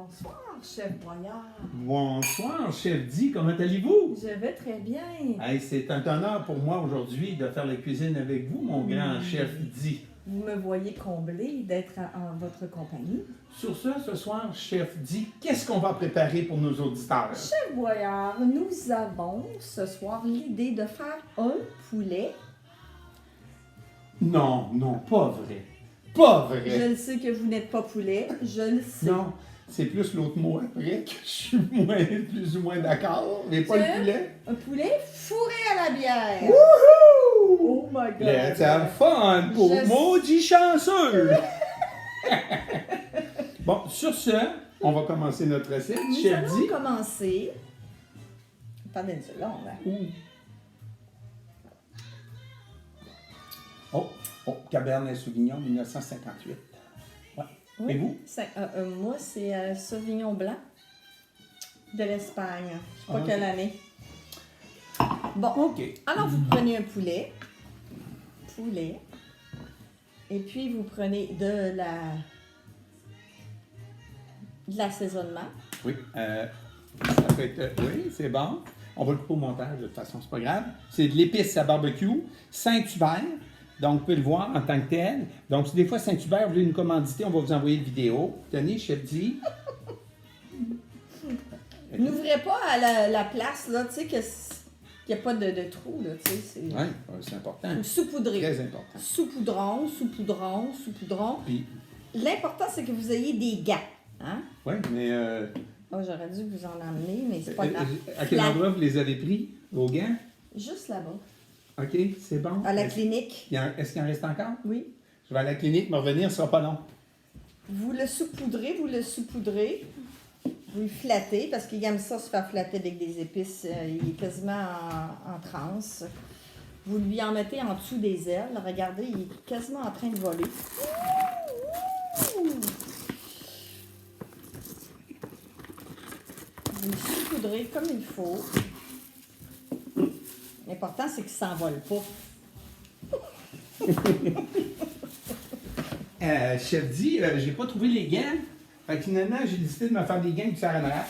Bonsoir, chef Boyard. Bonsoir, chef Di, comment allez-vous? Je vais très bien. Hey, c'est un honneur pour moi aujourd'hui de faire la cuisine avec vous, mon grand chef Di. Vous me voyez comblé d'être en votre compagnie. Sur ce soir, chef Di, qu'est-ce qu'on va préparer pour nos auditeurs? Chef Boyard, nous avons ce soir l'idée de faire un poulet. Non, pas vrai. Pas vrai. Je le sais que vous n'êtes pas poulet, je le sais. Non, c'est plus l'autre mot après que je suis plus ou moins d'accord, mais pas le poulet. Un poulet fourré à la bière. Wouhou! Oh my God! Let's have fun pour Je- maudit chanceux! Bon, sur ce, on va commencer notre recette. Nous Chef allons Di. commencer. Attendez une seconde. Hein. Oh, Cabernet Sauvignon 1958. Ouais. Oui. Et vous? Moi, c'est Sauvignon blanc de l'Espagne. Je sais pas Ah, quelle année. Bon, OK. alors vous prenez un poulet. Et puis vous prenez de l'assaisonnement. Oui, ça peut être... oui, c'est bon. On va le couper au montage, de toute façon, c'est pas grave. C'est de l'épice à barbecue, Saint-Hubert. Donc, vous pouvez le voir en tant que tel. Donc, si des fois Saint-Hubert, vous voulez nous commanditer, on va vous envoyer une vidéo. Tenez, chef Di. N'ouvrez pas à la place, là, tu sais, qu'il n'y a pas de trou, là, tu sais. Oui, c'est important. Faut saupoudrer. Très important. Saupoudron. Puis, L'important, c'est que vous ayez des gants. Hein? oui, mais... Oh, j'aurais dû vous en emmener, mais c'est pas grave. à quel endroit vous les avez pris? Vos gants? Juste là-bas. OK, c'est bon. À la clinique. Est-ce qu'il en reste encore? Oui. Je vais à la clinique, me revenir, ce sera pas long. Vous le saupoudrez. Vous le flattez, parce qu'il aime ça se faire flatter avec des épices. Il est quasiment en transe. Vous lui en mettez en dessous des ailes. Regardez, il est quasiment en train de voler. Vous le saupoudrez comme il faut. L'important, c'est qu'il ne s'envole pas. Chef Di, j'ai pas trouvé les gants. Fait que finalement, j'ai décidé de me faire des gants du Saran Wrap.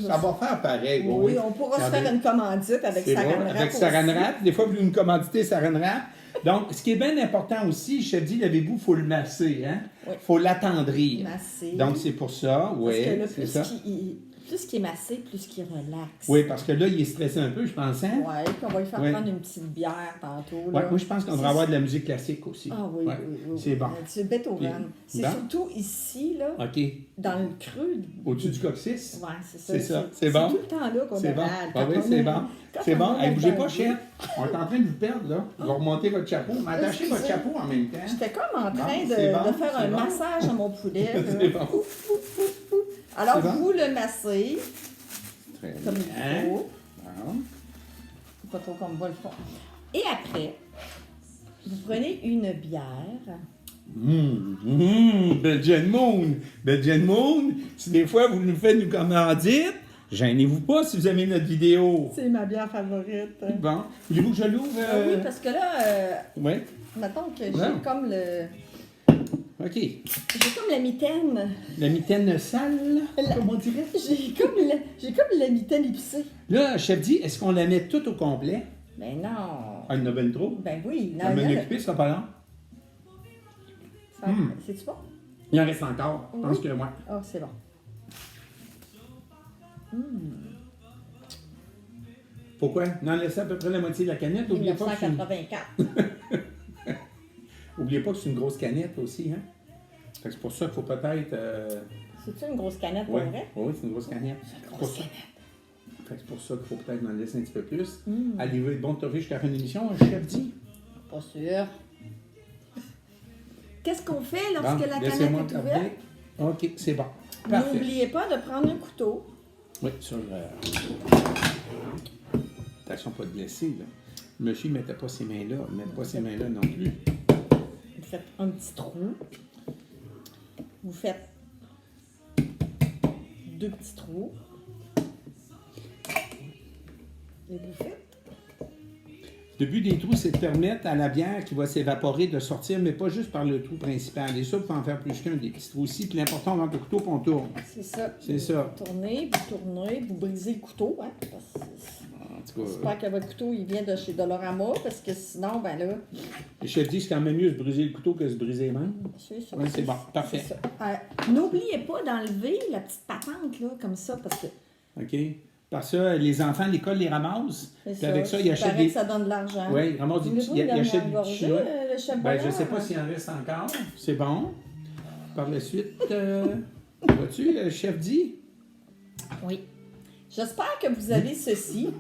Ça va faire pareil. Oui, on pourra se faire une commandite avec C'est Saran bon, Wrap avec aussi. Saran Wrap. Des fois, vous voulez nous commanditer Saran Wrap. Donc, ce qui est bien important aussi, chef Di, l'avez-vous, il faut le masser. Hein? Oui. Faut l'attendrir. Masser. Donc, c'est pour ça. Oui, Parce que là, c'est ça. plus qu'il est massé, plus qu'il relaxe. Oui, parce que là, il est stressé un peu, je pense. Hein? Oui, puis on va lui faire Oui. prendre une petite bière tantôt. Ouais, Là. moi, je pense qu'on devrait avoir de la musique classique aussi. Ah oui, Ouais, oui. c'est bon. C'est Beethoven. C'est Bon. surtout ici, là, OK. dans le creux. Au-dessus du coccyx? Oui, c'est ça. C'est ça, c'est bon. C'est tout le temps là qu'on C'est a bon. mal. Ah oui, Quand on c'est est- bon. quand C'est on bon. est Hey, bougez dans pas, le- chef. On est en train de vous perdre, là. On va remonter votre chapeau. M'attachez votre Excusez. chapeau en même temps. J'étais comme en train Bon, de c'est bon, faire c'est un bon. massage à mon poulet. là. C'est bon. Alors, C'est bon? vous le massez Très comme il bien. faut. Bon. Pas trop comme va le fond. Et après, vous prenez une bière. Belgian Moon. Belgian Moon, si des fois vous nous faites nous commandite, gênez-vous pas si vous aimez notre vidéo. C'est ma bière favorite. Bon. Voulez-vous que je l'ouvre? Oui, parce que là, Oui. mettons que j'ai Ouais. comme OK. j'ai comme la mitaine. La mitaine sale, La- comme on dirait. J'ai comme la mitaine épicée. Là, chef dit, est-ce qu'on la met toute au complet? Ben non. Ah, il y en a ben trop. Ben oui. La menu occupée, ça sera pas long. C'est-tu bon? Il en reste encore. Je pense Oui. que moi. Oh, c'est bon. Pourquoi? Non, laissez à peu près la moitié de la canette. N'oubliez pas que c'est une... 1984. Oubliez pas que c'est une grosse canette aussi, hein? Fait que c'est pour ça qu'il faut peut-être... C'est-tu une grosse canette pour Ouais. vrai? Oui, c'est une grosse canette. Une grosse canette. Fait que c'est pour ça qu'il faut peut-être en laisser un petit peu plus. Mm. Allez-vous être bon de jusqu'à la fin de l'émission, chef dit? Pas sûr. Qu'est-ce qu'on fait lorsque Bon, la laissez-moi canette est regarder. ouverte? OK, c'est bon. Parfait. N'oubliez pas de prendre un couteau. Oui, ça, attention, pas de blesser, là. Le monsieur ne mettait pas ses mains là. Il ne met pas ses mains là non plus. Vous faites un petit trou. Vous faites 2 petits trous. Et vous faites. Le but des trous, c'est de permettre à la bière qui va s'évaporer de sortir, mais pas juste par le trou principal. Et ça, vous pouvez en faire plus qu'un, des petits trous aussi. Puis l'important, on rentre le couteau, puis on tourne. C'est ça. C'est ça. Vous tournez, vous brisez le couteau. Hein, parce que En tout cas, j'espère que votre couteau, il vient de chez Dolorama, parce que sinon, ben là... les chefs disent c'est quand même mieux de se briser le couteau que de se briser les mains. C'est ça. Oui, c'est bon. Parfait. C'est ça. N'oubliez pas d'enlever la petite patente, là, comme ça, parce que... OK? Par ça, les enfants à l'école les ramassent. C'est Puis avec ça, ils il achètent paraît des... que ça donne de l'argent. Oui, ils ramassent des petits... Ils achètent du petit chinois. le chef Ben, je ne sais Boyard. pas s'il en reste encore. C'est bon. Par la suite, vois-tu, le chef dit? Oui. J'espère que vous avez ceci.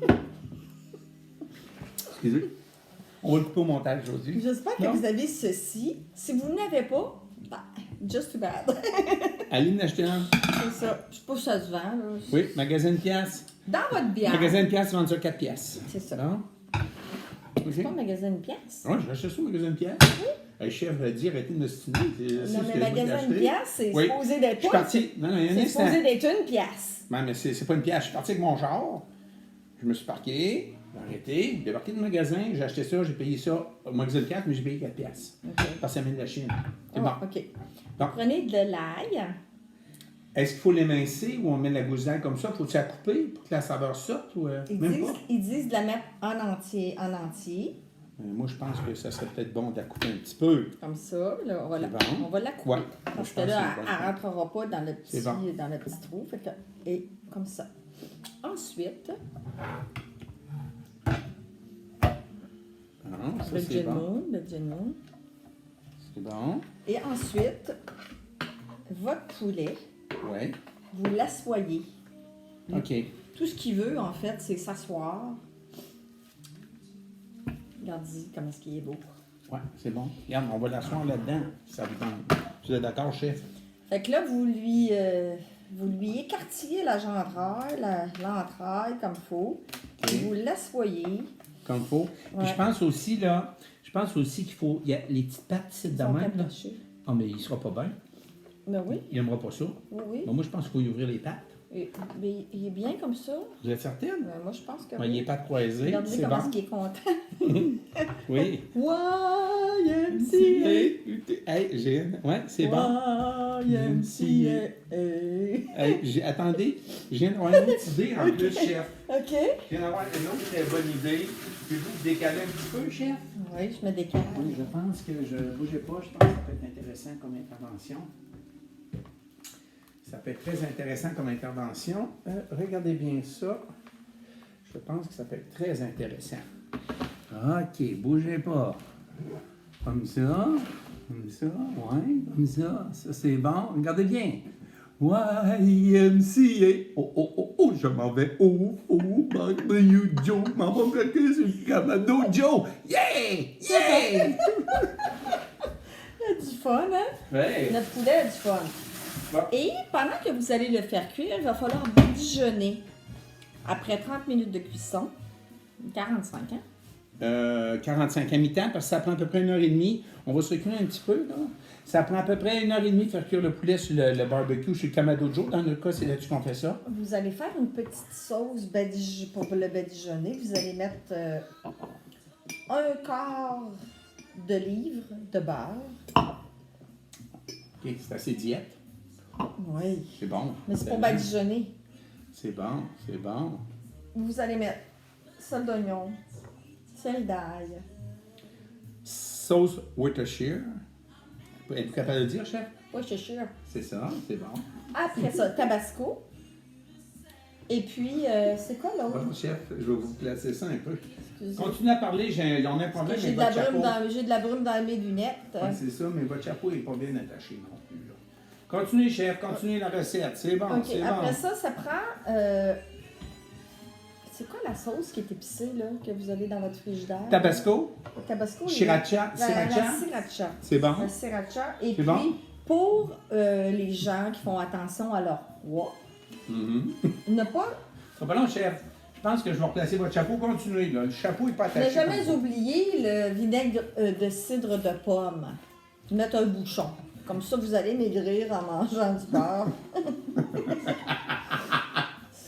Excusez. On va le couper au montage aujourd'hui. J'espère que Non? vous avez ceci. Si vous n'avez pas, ben, just too bad. Allez en acheter un. C'est ça. Je sais pas si ça se vend. Là. Oui, magasin de pièces. Dans votre bière. Magasin de pièces, vend ça 4 pièces. C'est ça. Non? C'est OK. pas un magasin de pièces. Oui, j'ai acheté ça au magasin de pièces. Le chef a dit arrêtez de me stiner. Non, mais magasin de pièces, c'est Oui. supposé Je d'être suis quoi? parti. Non, il y a un C'est instant. supposé d'être une pièce. Non, mais c'est pas une pièce. Je suis parti avec mon char. Je me suis parqué. J'ai arrêté. J'ai débarqué du magasin. J'ai acheté ça. J'ai payé ça au magasin de 4, mais j'ai payé 4 pièces. OK. Parce que ça vient de la Chine. C'est Oh, bon. OK. Donc, Prenez de l'ail. est-ce qu'il faut l'émincer ou on met de la gousse d'ail comme ça? Faut-tu la couper pour que la saveur sorte ou même pas? Ils disent de la mettre en entier. Moi, je pense que ça serait peut-être bon de la couper un petit peu. Comme ça. Là, on va C'est bon. on va la couper. Ouais. Parce Je que pense là, que c'est elle bon. ne rentrera pas dans le petit, C'est bon. dans le petit trou. Fait que, et comme ça. Ensuite, Non, ça le c'est bon. gin moon. C'est bon. Et ensuite, votre poulet, Oui. vous l'assoyez. OK. Tout ce qu'il veut, en fait, c'est s'asseoir. Regardez comment est-ce qu'il est beau. Ouais, c'est bon. Regarde, on va l'asseoir là-dedans. Si ça vous tente. Vous êtes d'accord, chef? Fait que là, vous lui écartillez la gentraille, l'entraille comme il faut. OK. Vous l'assoyez. Comme il faut. Puis Ouais. je pense aussi, là, qu'il faut. Il y a les petites pattes ici de Ils sont même, là. attachés. Ah, mais il sera pas bien. Ben oui, Il n'aimera pas ça. oui, oui. Bon, moi, je pense qu'il faut y ouvrir les pattes. Mais il est bien comme ça. Vous êtes certaine? Moi, je pense que Ouais, oui. il n'est pas croisé. Regardez C'est comment bon. est-ce qu'il est content. Oui. YMCA. Hey, ouais, c'est bon. YMCA. Hey, attendez, je viens d'avoir une autre idée en plus, chef. OK. Je viens d'avoir une autre très bonne idée. Pouvez-vous vous décaler un petit peu, chef? Oui, je me décale. Oui, je pense que je ne bougeais pas. Je pense que ça peut être intéressant comme intervention. Ça peut être très intéressant comme intervention. Regardez bien ça. Je pense que ça peut être très intéressant. OK, bougez pas. Comme ça, ouais, comme ça. Ça, c'est bon. Regardez bien. YMCA. Oh, oh, oh, oh, je m'en vais. Oh, oh, you Joe. M'en va me claquer sur le Kamado Joe. Yeah! Yeah! Il a du fun, hein? Ouais. Notre poulet a du fun. Bon. Et pendant que vous allez le faire cuire, il va falloir badigeonner. Après 30 minutes de cuisson, 45, hein? 45 à mi-temps, parce que ça prend à peu près 1h30. On va se reculer un petit peu, là. Ça prend à peu près 1h30 de faire cuire le poulet sur le barbecue chez Kamado Joe. Dans notre cas, c'est là-dessus qu'on fait ça. Vous allez faire une petite sauce pour le badigeonner. Vous allez mettre un quart de livre de beurre. OK, c'est assez diète. Oui. C'est bon. Mais c'est pour badigeonner. C'est bon, c'est bon. Vous allez mettre sel d'oignon, sel d'ail, Sauce Worcestershire. Êtes-vous capable de le dire, chef? oui, c'est sûr. C'est ça, c'est bon. Après ça, tabasco. Et puis, c'est quoi l'autre? Bon, chef, je vais vous placer ça un peu. Excusez. Continuez à parler, on a un problème J'ai avec de, la votre brume chapeau. j'ai de la brume dans mes lunettes. Ouais, c'est ça, mais votre chapeau n'est pas bien attaché non plus. Là. Continuez, chef, continuez la recette. C'est bon, OK, c'est après bon. ça prend... c'est quoi la sauce qui est épicée, là, que vous avez dans votre frigidaire? Tabasco, Tabasco. sriracha, La sriracha. sriracha. C'est bon. La sriracha. Et C'est puis, bon. pour les gens qui font attention à leur poids, ne pas... C'est pas long, chef. Je pense que je vais replacer votre chapeau. Continuez, là. Le chapeau n'est pas attaché. Ne jamais comme ça. oublier le vinaigre de cidre de pomme. Mettre un bouchon. Comme ça, vous allez maigrir en mangeant du beurre.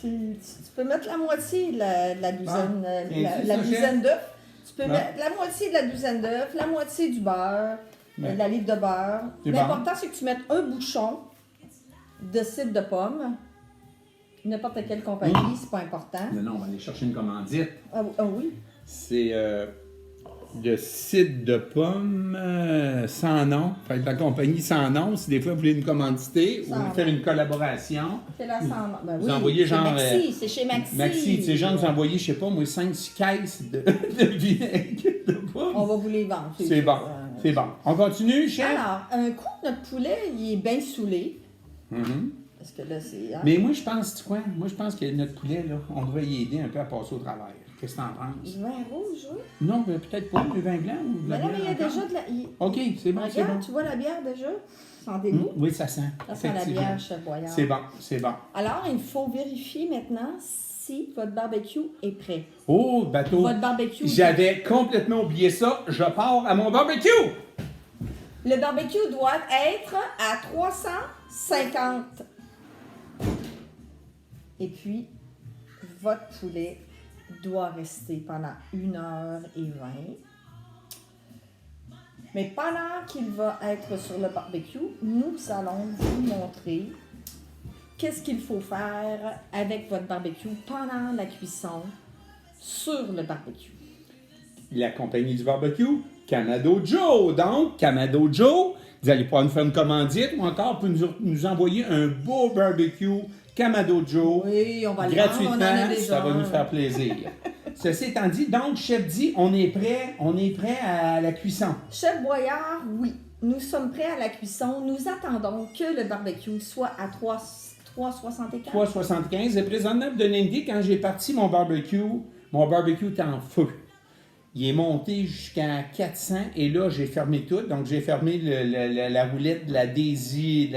Tu peux mettre la moitié de la douzaine, Ah, tiens-tu la ça, douzaine d'œufs. Tu peux Non. mettre la moitié de la douzaine d'œufs, la moitié du beurre, Ouais. de la livre de beurre. C'est L'important, c'est que tu mettes un bouchon de cidre de pomme. N'importe quelle compagnie, c'est pas important. Non, on va aller chercher une commandite. Ah, ah oui? C'est le cidre de pomme sans nom. Fait que la compagnie sans nom, si des fois vous voulez une commandité Sans ou faire une collaboration, C'est la sans... Ben Vous oui, envoyez c'est genre, Maxi, c'est chez Maxi. Maxi, tu sais, genre, vous envoyez, je sais pas, moi, 5-6 caisses de vinaigre de pomme. On va vous les vendre. C'est bon, c'est bon. On continue, chef? Alors, un coup, notre poulet, il est bien saoulé. Mhm. Parce que là, c'est... hein? Mais moi, je pense, tu quoi? Moi, je pense que notre poulet, là, on devrait y aider un peu à passer au travers. Qu'est-ce que t'en penses? Du vin rouge, oui. Non, mais peut-être pas, du vin blanc ou de la Mais non, mais il y a bière déjà encore? de la... OK, c'est bon, c'est bon. Regarde, tu vois la bière déjà? Sans dégoût. Oui, ça sent. Ça sent la Effectivement. bière, Chef Boyard. C'est bon, c'est bon. Alors, il faut vérifier maintenant si votre barbecue est prêt. Oh, bateau. Votre barbecue... J'avais complètement oublié ça. Je pars à mon barbecue. Le barbecue doit être à 350. Et puis, votre poulet doit rester pendant 1h20. Mais pendant qu'il va être sur le barbecue, nous allons vous montrer qu'est-ce qu'il faut faire avec votre barbecue pendant la cuisson sur le barbecue. La compagnie du barbecue, Canado Joe. Donc, Canado Joe, vous allez pouvoir nous faire une commandite ou encore pour nous envoyer un beau barbecue Canado Joe. Oui, on va le vendre, on en a Gratuitement, déjà ça va un. nous faire plaisir. Ceci étant dit, donc, chef dit, on est prêt à la cuisson. Chef Boyard, oui, nous sommes prêts à la cuisson. Nous attendons que le barbecue soit à 3,75. 3,75. Et présentement, vous donner une idée, quand j'ai parti mon barbecue était en feu. Il est monté jusqu'à 400 et là, j'ai fermé tout. Donc, j'ai fermé la roulette de la Daisy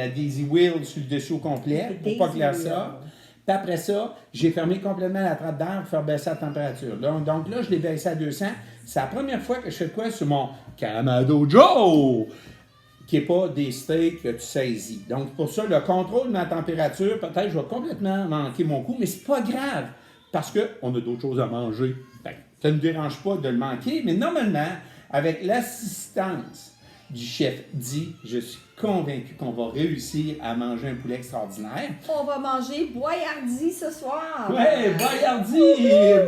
Wheel sur le dessus au complet pour pas clair ça. Puis après ça, j'ai fermé complètement la trappe d'air pour faire baisser la température. Donc là, je l'ai baissé à 200. C'est la première fois que je fais de quoi sur mon Canado Joe, qui n'est pas des steaks que tu saisis. Donc, pour ça, le contrôle de ma température, peut-être je vais complètement manquer mon coup, mais c'est pas grave, parce qu'on a d'autres choses à manger. Ça ne me dérange pas de le manquer, mais normalement, avec l'assistance du chef dit, je suis convaincu qu'on va réussir à manger un poulet extraordinaire. On va manger boyardi ce soir. Ouais,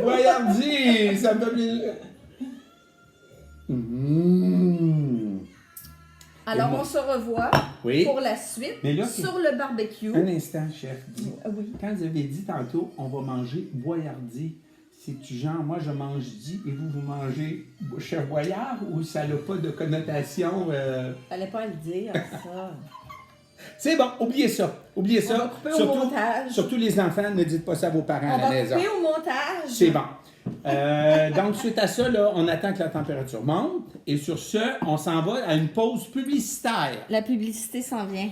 boyardi, ça me fait plaisir. Mmh. Alors, Et moi- on se revoit Oui. pour la suite Mais là, sur le barbecue. Un instant, chef. Dis. Oui. Quand vous avez dit tantôt, on va manger boyardi, c'est-tu genre, moi je mange dit et vous mangez chef boyard ou ça n'a pas de connotation? Fallait pas le dire, ça. C'est bon, oubliez ça. Oubliez On va ça. couper au montage. Surtout les enfants, ne dites pas ça à vos parents On à la va maison. couper au montage. C'est bon. Donc, suite à ça, là, on attend que la température monte. Et sur ce, on s'en va à une pause publicitaire. La publicité s'en vient.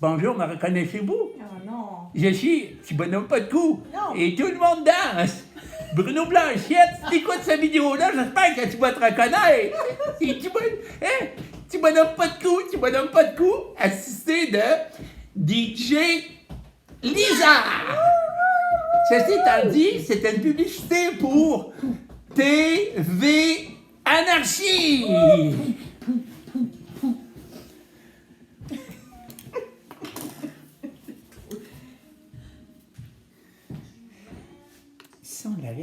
Bonjour, me reconnaissez-vous? Oh non. Je suis petit bonhomme pas de cou. Non. Et tout le monde danse. Bruno Blanchette, si t'écoutes cette vidéo-là, j'espère que tu vas te reconnaître. Et petit bonhomme pas de cou, assisté de DJ Lizard. Ceci étant dit, c'était une publicité pour TV Anarchie. Si on l'arrête.